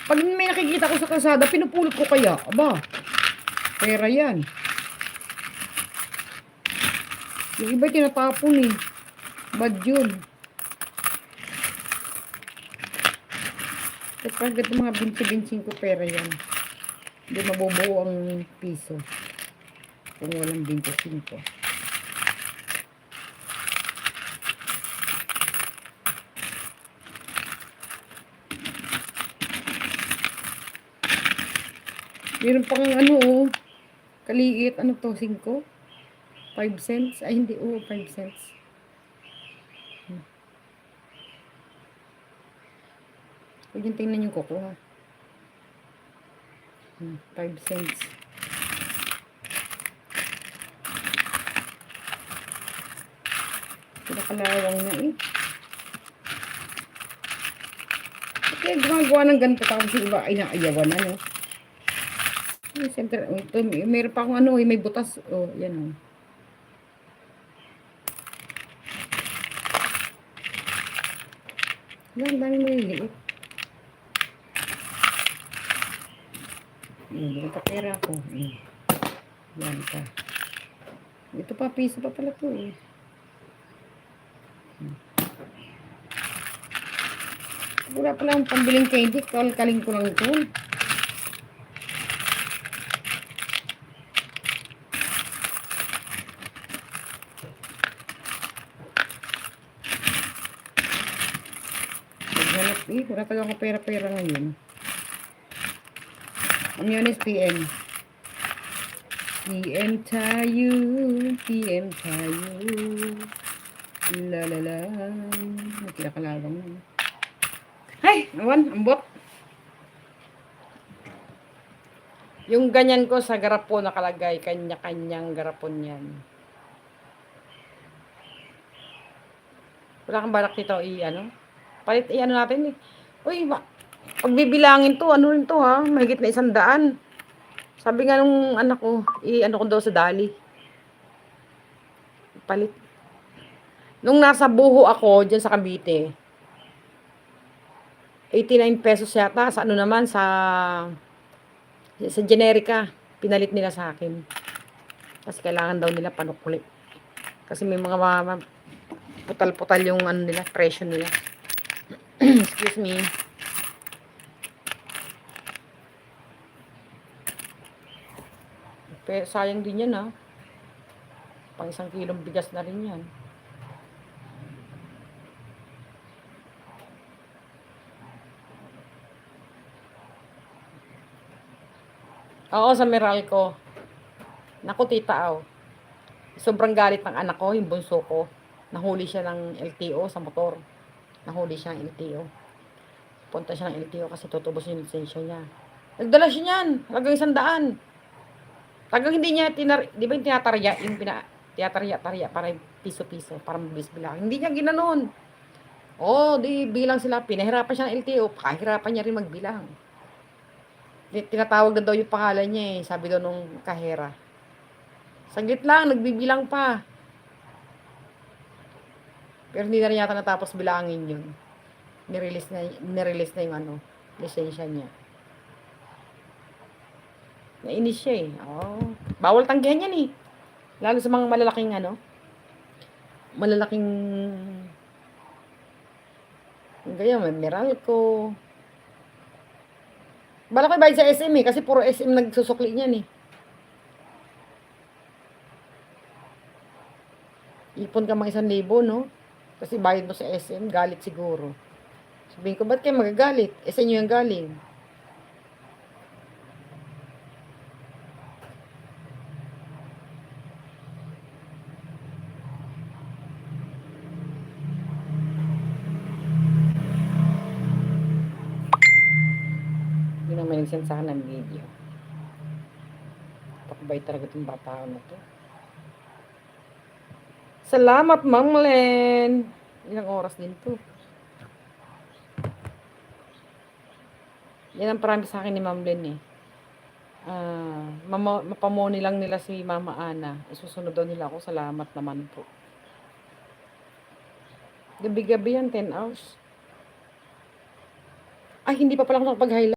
Pag may nakikita ko sa kalsada, pinupulot ko kaya. Aba, pera yan. Yung iba tinatapon eh. Bad yun. Kapag ito mga 20-25 pera yan. Hindi mabubuo ang piso. Kung walang 25. Meron pang ano oh. Kaliit. Ano to? 5? 5 cents? Ay hindi oh. 5 cents. Huwag yung tingnan yung kuko ha. 5 cents. Pinakalawang na eh. Kaya gumagawa ng ganito tapos yung iba ay naayawan ano. Siyempre, ito, meron pa akong ano, may butas. Oh, yan oh. Ang dami maliliit. Yan pa pera ko. Yan pa. Ito pa, piso pa pala to eh. Wala pala ang pambiling candy. Kaling ko lang ito. Naghanap eh. Wala talaga ako pera-pera ngayon. Ang yun is PM. PM tayo. PM tayo. Lalala. Nakilakalawang na. Ay! Awan, ambot. Yung ganyan ko sa garapon nakalagay. Kanya-kanyang garapon yan. Wala kang balak dito i-ano? Palit i-ano natin eh. Uy, pagbibilangin to, ano rin to ha? Mahigit na 100. Sabi nga nung anak ko, i-ano ko daw sa dali. Palit. Nung nasa buho ako, dyan sa Cavite, 89 pesos yata. Sa ano naman, sa generica. Pinalit nila sa akin. Kasi kailangan daw nila panukuli. Kasi may mga putal-putal yung ano nila, presyo nila. Excuse me. Pero sayang din yan ha. Pang 1 kilong bigas na rin yan. Oo, sa Meralco. Naku tita oh. Sobrang galit ng anak ko, yung bunso ko. Nahuli siya ng LTO sa motor. Nahuli siya ng LTO. Punta siya ng LTO kasi tutubos yung lisensya niya. Nagdala siya niyan. Halagang 100. Tagang hindi niya, di ba yung tinatarya? Yung tinatarya para piso-piso. Para mabilis bilang. Hindi niya ginanon. Oh, di bilang sila. Pinahirapan siya ng LTO. Pakahirapan niya rin magbilang. Tinatawag na daw yung pangalan niya eh. Sabi daw nung kahera. Saglit lang, nagbibilang pa. Pero hindi na rin yata natapos bilangin yun. Nirelease na yung ano, lisensya niya. Nainis siya eh. Oh. Bawal tanggihan yan eh. Lalo sa mga malalaking ano. Malalaking ganyan, may Meralco. Bala ko bayad sa SM eh. Kasi puro SM nagsusukli niyan eh. Ipon ka mga 1,000, no? Kasi bayad mo sa SM, galit siguro. Sabihin ko, ba't kayo magagalit? Sa inyo yung galing. Yun ang may nagsend sa akin ng video. Pakabay talaga itong bata na to. Salamat, Ma'am Len. Ilang oras din to. Yan ang promise sa akin ni Ma'am Len eh. Mapamoni lang nila si Mama Ana. Isusunod daw nila ako. Salamat naman po. Gabi-gabi yan, 10 hours. Ay, hindi pa pala ako nakapag-highlight.